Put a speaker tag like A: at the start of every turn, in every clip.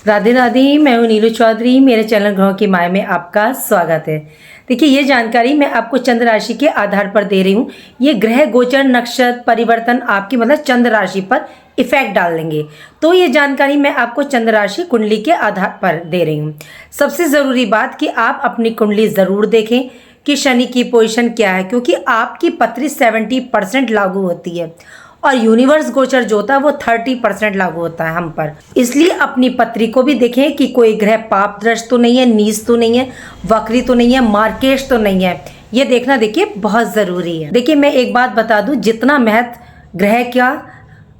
A: राधे राधे। मैं हूँ नीलू चौधरी। मेरे चैनल ग्रहों की माया में आपका स्वागत है। देखिए, ये जानकारी मैं आपको चंद्र राशि के आधार पर दे रही हूँ। ये ग्रह गोचर नक्षत्र परिवर्तन आपकी चंद्र राशि पर इफेक्ट डाल देंगे। तो ये जानकारी मैं आपको चंद्र राशि कुंडली के आधार पर दे रही हूँ। सबसे ज़रूरी बात कि आप अपनी कुंडली ज़रूर देखें कि शनि की पोजीशन क्या है, क्योंकि आपकी पत्री 70% लागू होती है और यूनिवर्स गोचर जो होता है वो 30% लागू होता है हम पर। इसलिए अपनी पत्री को भी देखें कि कोई ग्रह पाप दृष्ट तो नहीं है, नीच तो नहीं है, वक्री तो नहीं है, मार्केश तो नहीं है। ये देखना देखिए बहुत ज़रूरी है। देखिए, मैं एक बात बता दूं, जितना महत्व ग्रह का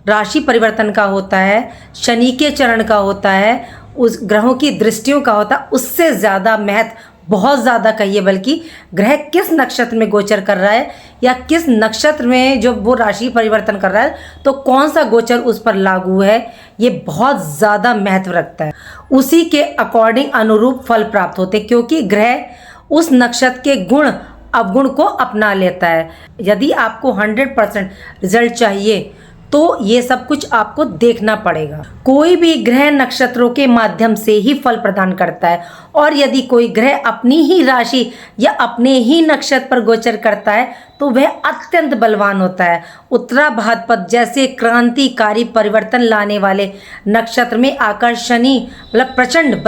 A: राशि परिवर्तन का होता है, शनि के चरण का होता है, उस ग्रहों की दृष्टियों का होता है, उससे ज़्यादा महत्व, बहुत ज़्यादा कहिए बल्कि, ग्रह किस नक्षत्र में गोचर कर रहा है या किस नक्षत्र में जो वो राशि परिवर्तन कर रहा है, तो कौन सा गोचर उस पर लागू है, ये बहुत ज़्यादा महत्व रखता है। उसी के अकॉर्डिंग अनुरूप फल प्राप्त होते हैं, क्योंकि ग्रह उस नक्षत्र के गुण अवगुण को अपना लेता है। यदि आपको 100% रिजल्ट चाहिए तो ये सब कुछ आपको देखना पड़ेगा। कोई भी ग्रह नक्षत्रों के माध्यम से ही फल प्रदान करता है, और यदि कोई ग्रह अपनी ही राशि या अपने ही नक्षत्र पर गोचर करता है तो वह अत्यंत बलवान होता है। उत्तरा भाद्रपद जैसे क्रांतिकारी परिवर्तन लाने वाले नक्षत्र में आकर शनि प्रचंड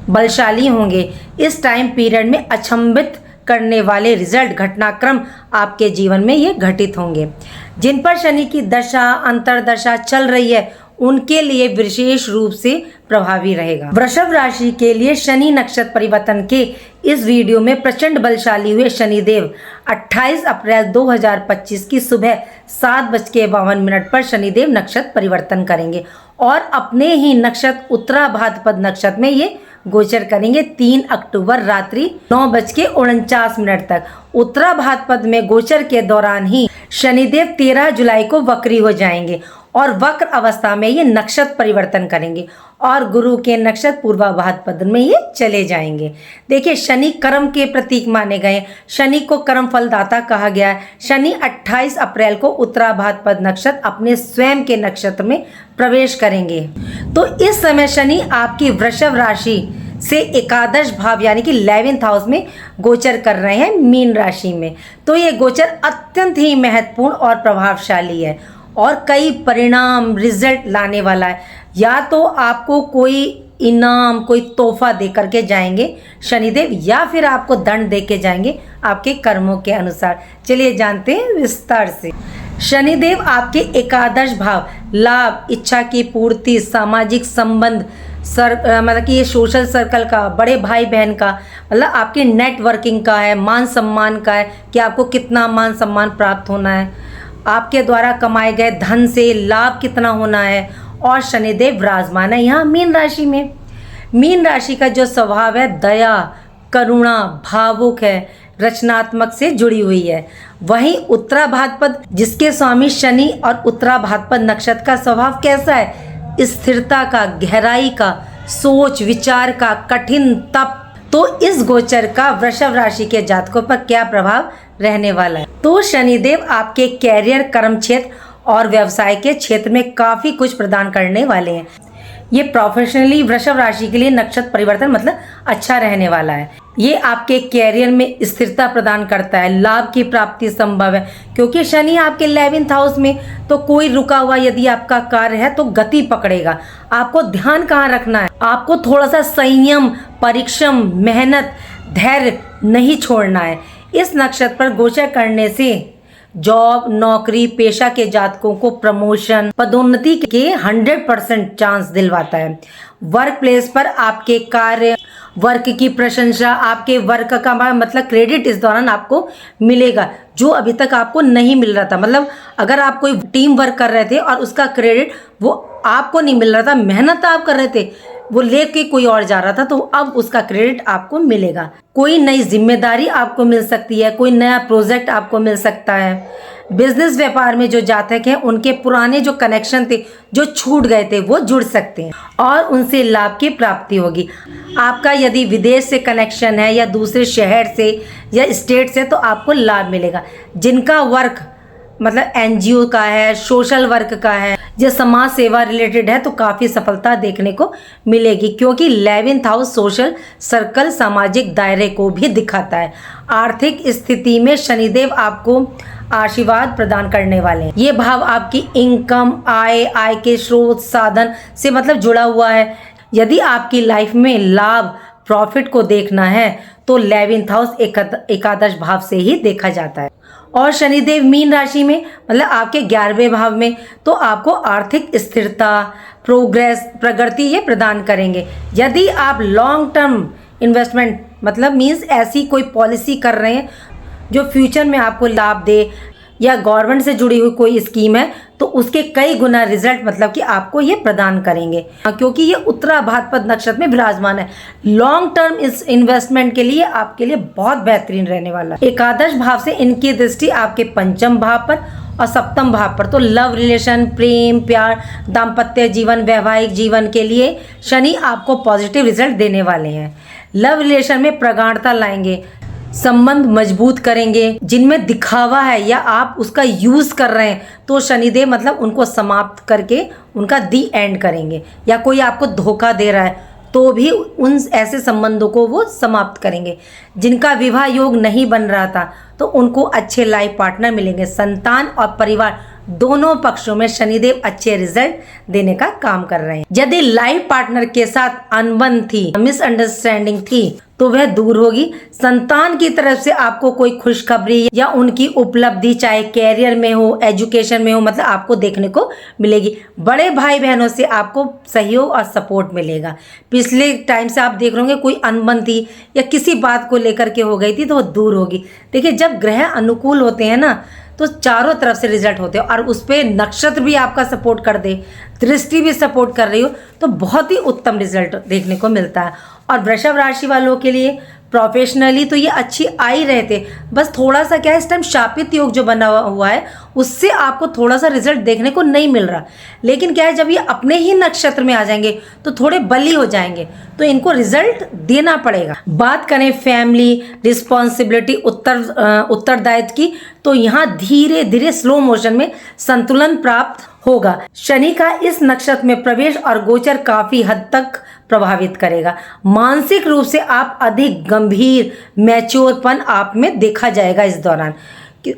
A: बलशाली होंगे। इस टाइम पीरियड में अचंभित करने वाले रिजल्ट घटनाक्रम आपके जीवन में ये घटित होंगे। जिन पर शनि की दशा अंतरदशा चल रही है उनके लिए विशेष रूप से प्रभावी रहेगा। वृषभ राशि के लिए शनि नक्षत्र परिवर्तन के इस वीडियो में प्रचंड बलशाली हुए शनिदेव 28 अप्रैल 2025 की सुबह 7:52 पर शनिदेव नक्षत्र परिवर्तन करेंगे और अपने ही नक्षत्र उत्तरा भाद्रपद नक्षत्र में ये गोचर करेंगे 3 अक्टूबर रात्रि 9:49 तक। उत्तरा भाद्रपद में गोचर के दौरान ही शनिदेव 13 जुलाई को वक्री हो जाएंगे और वक्र अवस्था में ये नक्षत्र परिवर्तन करेंगे और गुरु के नक्षत्र पूर्वा भाद्रपद में ये चले जाएंगे। देखिए, शनि कर्म के प्रतीक माने गए, शनि को कर्म फलदाता कहा गया है। शनि 28 अप्रैल को उत्तरा भाद्रपद नक्षत्र अपने स्वयं के नक्षत्र में प्रवेश करेंगे। तो इस समय शनि आपकी वृषभ राशि से एकादश भाव यानी कि 11th हाउस में गोचर कर रहे हैं, मीन राशि में। तो ये गोचर अत्यंत ही महत्वपूर्ण और प्रभावशाली है और कई परिणाम रिजल्ट लाने वाला है। या तो आपको कोई इनाम, कोई तोहफा दे करके जाएंगे शनिदेव, या फिर आपको दंड दे के जाएंगे आपके कर्मों के अनुसार। चलिए जानते हैं विस्तार से। शनिदेव आपके एकादश भाव लाभ, इच्छा की पूर्ति, सामाजिक संबंध, मतलब कि ये सोशल सर्कल का, बड़े भाई बहन का, मतलब आपके नेटवर्किंग का है, मान सम्मान का है कि आपको कितना मान सम्मान प्राप्त होना है, आपके द्वारा कमाए गए धन से लाभ कितना होना है। और शनिदेव विराजमान है यहाँ मीन राशि में। मीन राशि का जो स्वभाव है दया, करुणा, भावुक है, रचनात्मक से जुड़ी हुई है। वहीं उत्तरा भाद्रपद जिसके स्वामी शनि और उत्तरा भाद्रपद नक्षत्र का स्वभाव कैसा है? स्थिरता का, गहराई का, सोच विचार का, कठिन तप। तो इस गोचर का वृषभ राशि के जातकों पर क्या प्रभाव रहने वाला है? तो शनिदेव आपके कैरियर, कर्म क्षेत्र और व्यवसाय के क्षेत्र में काफी कुछ प्रदान करने वाले हैं। ये प्रोफेशनली वृषभ राशि के लिए नक्षत्र परिवर्तन अच्छा रहने वाला है। ये आपके कैरियर में स्थिरता प्रदान करता है, लाभ की प्राप्ति संभव है क्योंकि शनि आपके 11th हाउस में। तो कोई रुका हुआ यदि आपका कार्य है तो गति पकड़ेगा। आपको ध्यान कहाँ रखना है? आपको थोड़ा सा संयम, परिश्रम, मेहनत, धैर्य नहीं छोड़ना है। इस नक्षत्र पर गोचर करने से जॉब, नौकरी पेशा के जातकों को प्रमोशन, पदोन्नति के 100% चांस दिलवाता है। वर्क प्लेस पर आपके कार्य, वर्क की प्रशंसा, आपके वर्क का क्रेडिट इस दौरान आपको मिलेगा जो अभी तक आपको नहीं मिल रहा था। अगर आप कोई टीम वर्क कर रहे थे और उसका क्रेडिट वो आपको नहीं मिल रहा था, मेहनत आप कर रहे थे, वो लेके कोई और जा रहा था, तो अब उसका क्रेडिट आपको मिलेगा। कोई नई जिम्मेदारी आपको मिल सकती है, कोई नया प्रोजेक्ट आपको मिल सकता है। बिजनेस व्यापार में जो जातक हैं उनके पुराने जो कनेक्शन थे, जो छूट गए थे, वो जुड़ सकते हैं और उनसे लाभ की प्राप्ति होगी। आपका यदि विदेश से कनेक्शन है या दूसरे शहर से या स्टेट से, तो आपको लाभ मिलेगा। जिनका वर्क एनजीओ का है, सोशल वर्क का है जो समाज सेवा रिलेटेड है तो काफ़ी सफलता देखने को मिलेगी, क्योंकि 11th हाउस सोशल सर्कल सामाजिक दायरे को भी दिखाता है। आर्थिक स्थिति में शनिदेव आपको आशीर्वाद प्रदान करने वाले हैं। ये भाव आपकी इनकम, आय के स्रोत, साधन से मतलब जुड़ा हुआ है। यदि आपकी लाइफ में लाभ, प्रॉफिट को देखना है तो 11th हाउस एकादश भाव से ही देखा जाता है। और शनिदेव मीन राशि में मतलब आपके 11वें भाव में, तो आपको आर्थिक स्थिरता, प्रोग्रेस, प्रगति ये प्रदान करेंगे। यदि आप लॉन्ग टर्म इन्वेस्टमेंट मतलब मीन्स ऐसी कोई पॉलिसी कर रहे हैं जो फ्यूचर में आपको लाभ दे, या गवर्नमेंट से जुड़ी हुई कोई स्कीम है, तो उसके कई गुना रिजल्ट मतलब कि आपको ये प्रदान करेंगे, क्योंकि ये उत्तरा भाद्रपद नक्षत्र में विराजमान है। लॉन्ग टर्म इस इन्वेस्टमेंट के लिए आपके लिए बहुत बेहतरीन रहने वाला है। एकादश भाव से इनकी दृष्टि आपके पंचम भाव पर और सप्तम भाव पर, तो लव रिलेशन, प्रेम, प्यार, दाम्पत्य जीवन, वैवाहिक जीवन के लिए शनि आपको पॉजिटिव रिजल्ट देने वाले हैं। लव रिलेशन में प्रगाढ़ता लाएंगे, संबंध मजबूत करेंगे। जिनमें दिखावा है या आप उसका यूज़ कर रहे हैं तो शनिदेव मतलब उनको समाप्त करके उनका दी एंड करेंगे, या कोई आपको धोखा दे रहा है तो भी उन ऐसे संबंधों को वो समाप्त करेंगे। जिनका विवाह योग नहीं बन रहा था तो उनको अच्छे लाइफ पार्टनर मिलेंगे। संतान और परिवार दोनों पक्षों में शनिदेव अच्छे रिजल्ट देने का काम कर रहे हैं। यदि लाइफ पार्टनर के साथ अनबन थी, मिसअंडरस्टैंडिंग थी, तो वह दूर होगी। संतान की तरफ से आपको कोई खुशखबरी या उनकी उपलब्धि, चाहे कैरियर में हो, एजुकेशन में हो, मतलब आपको देखने को मिलेगी। बड़े भाई बहनों से आपको सहयोग और सपोर्ट मिलेगा। पिछले टाइम से आप देख रहे होंगे कोई अनबन थी या किसी बात को लेकर के हो गई थी तो वो दूर होगी। देखिए, जब ग्रह अनुकूल होते हैं ना तो चारों तरफ से रिजल्ट होते हैं, और उस पर नक्षत्र भी आपका सपोर्ट कर दे, दृष्टि भी सपोर्ट कर रही हो, तो बहुत ही उत्तम रिजल्ट देखने को मिलता है। और वृषभ राशि वालों के लिए प्रोफेशनली तो ये अच्छी आ ही रहे थे, बस थोड़ा सा क्या है, इस टाइम शापित योग जो बना हुआ है उससे आपको थोड़ा सा रिजल्ट देखने को नहीं मिल रहा। लेकिन क्या है, जब ये अपने ही नक्षत्र में आ जाएंगे तो थोड़े बली हो जाएंगे, तो इनको रिजल्ट देना पड़ेगा। बात करें फैमिली, रिस्पॉन्सिबिलिटी, उत्तरदायित्व की, तो यहाँ धीरे धीरे स्लो मोशन में संतुलन प्राप्त होगा। शनि का इस नक्षत्र में प्रवेश और गोचर काफी हद तक प्रभावित करेगा। मानसिक रूप से आप अधिक गंभीर, मैच्योरपन आप में देखा जाएगा इस दौरान,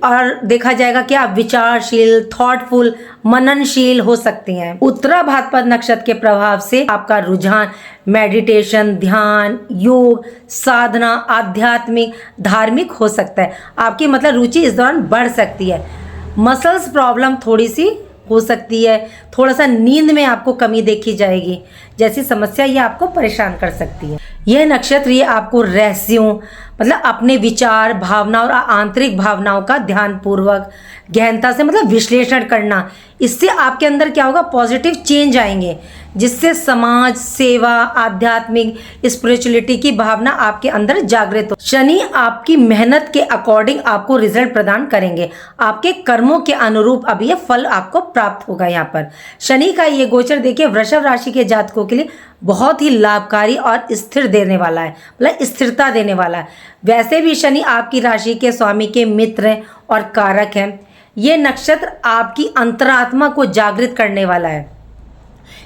A: और देखा जाएगा कि आप विचारशील, थॉटफुल, मननशील हो सकती हैं। उत्तरा भाद्रपद नक्षत्र के प्रभाव से आपका रुझान मेडिटेशन, ध्यान, योग, साधना, आध्यात्मिक, धार्मिक हो सकता है। आपकी मतलब रुचि इस दौरान बढ़ सकती है। मसल्स प्रॉब्लम थोड़ी सी हो सकती है, थोड़ा सा नींद में आपको कमी देखी जाएगी, जैसी समस्या ये आपको परेशान कर सकती है। यह नक्षत्र ये आपको रहस्यों मतलब अपने विचार, भावना और आंतरिक भावनाओं का ध्यानपूर्वक, गहनता से मतलब विश्लेषण करना, इससे आपके अंदर क्या होगा, पॉजिटिव चेंज आएंगे, जिससे समाज सेवा, आध्यात्मिक, स्पिरिचुअलिटी की भावना आपके अंदर जागृत हो। शनि आपकी मेहनत के अकॉर्डिंग आपको रिजल्ट प्रदान करेंगे। आपके कर्मों के अनुरूप अब ये फल आपको प्राप्त होगा। यहाँ पर शनि का ये गोचर देखिए वृषभ राशि के जातकों के लिए बहुत ही लाभकारी और स्थिर देने वाला है, मतलब स्थिरता देने वाला है। वैसे भी शनि आपकी राशि के स्वामी के मित्र और कारक हैं। ये नक्षत्र आपकी अंतरात्मा को जागृत करने वाला है।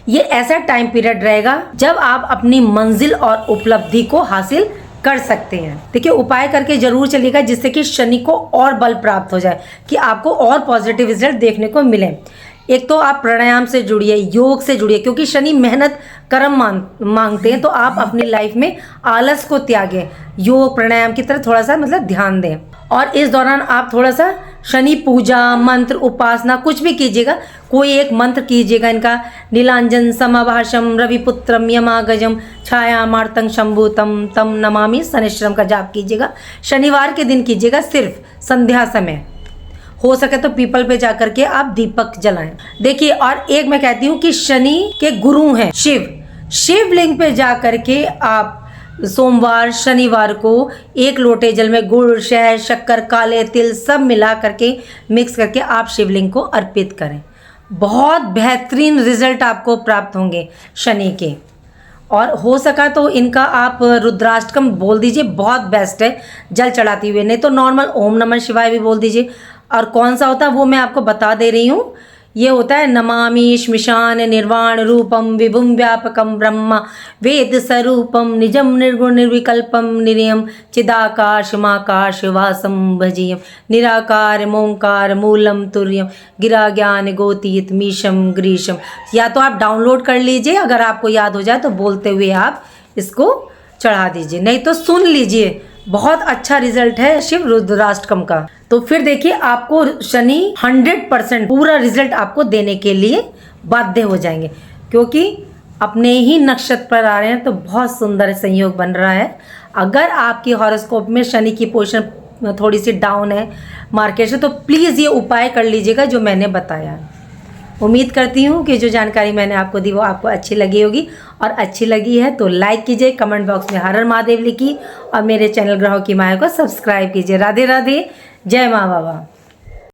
A: ये ऐसा टाइम पीरियड रहेगा जब आप अपनी मंजिल और उपलब्धि को हासिल कर सकते हैं। देखिए, उपाय करके जरूर चलिएगा जिससे कि शनि को और बल प्राप्त हो जाए, कि आपको और पॉजिटिव रिजल्ट देखने को मिले। एक तो आप प्राणायाम से जुड़िए, योग से जुड़िए, क्योंकि शनि मेहनत कर्म मांगते हैं, तो आप अपनी लाइफ में आलस को त्यागें, योग प्राणायाम की तरफ थोड़ा सा मतलब ध्यान दें। और इस दौरान आप थोड़ा सा शनि पूजा, मंत्र, उपासना कुछ भी कीजिएगा। कोई एक मंत्र कीजिएगा इनका, नीलांजन समाभाषम रविपुत्रम यमागजम छाया मार्तंग शंभुतम तम नमामि शनिश्चरम का जाप कीजिएगा। शनिवार के दिन कीजिएगा, सिर्फ संध्या समय। हो सके तो पीपल पे जाकर के आप दीपक जलाएं। देखिए, और एक मैं कहती हूँ कि शनि के गुरु हैं शिव। शिवलिंग पे जाकर के आप सोमवार, शनिवार को एक लोटे जल में गुड़, शहद, शक्कर, काले तिल सब मिला करके मिक्स करके आप शिवलिंग को अर्पित करें। बहुत बेहतरीन रिजल्ट आपको प्राप्त होंगे शनि के। और हो सका तो इनका आप रुद्राष्टकम बोल दीजिए, बहुत बेस्ट है जल चढ़ाती हुए। नहीं तो नॉर्मल ओम नमः शिवाय भी बोल दीजिए। और कौन सा होता है वो मैं आपको बता दे रही हूँ। ये होता है नमामि श्मशान निर्वाण रूपम विभुम व्यापकम ब्रह्म वेद स्वरूपम निजम निर्गुण निर्विकल्पम निरयम चिदाकाश माकाश वासम भजियम निराकार मोंकार मूलम तुर्यम गिरा ज्ञान गोतीत मीशम ग्रीशम। या तो आप डाउनलोड कर लीजिए, अगर आपको याद हो जाए तो बोलते हुए आप इसको चढ़ा दीजिए, नहीं तो सुन लीजिए। बहुत अच्छा रिजल्ट है शिव रुद्राष्टकम का। तो फिर देखिए आपको शनि 100% पूरा रिजल्ट आपको देने के लिए बाध्य हो जाएंगे, क्योंकि अपने ही नक्षत्र पर आ रहे हैं तो बहुत सुंदर संयोग बन रहा है। अगर आपकी हॉरोस्कोप में शनि की पोजीशन थोड़ी सी डाउन है मार्केट से, तो प्लीज़ ये उपाय कर लीजिएगा जो मैंने बताया है। उम्मीद करती हूँ कि जो जानकारी मैंने आपको दी वो आपको अच्छी लगी होगी, और अच्छी लगी है तो लाइक कीजिए, कमेंट बॉक्स में हर हर महादेव लिखिए और मेरे चैनल ग्रहों की माया को सब्सक्राइब कीजिए। राधे राधे, जय माँ बाबा।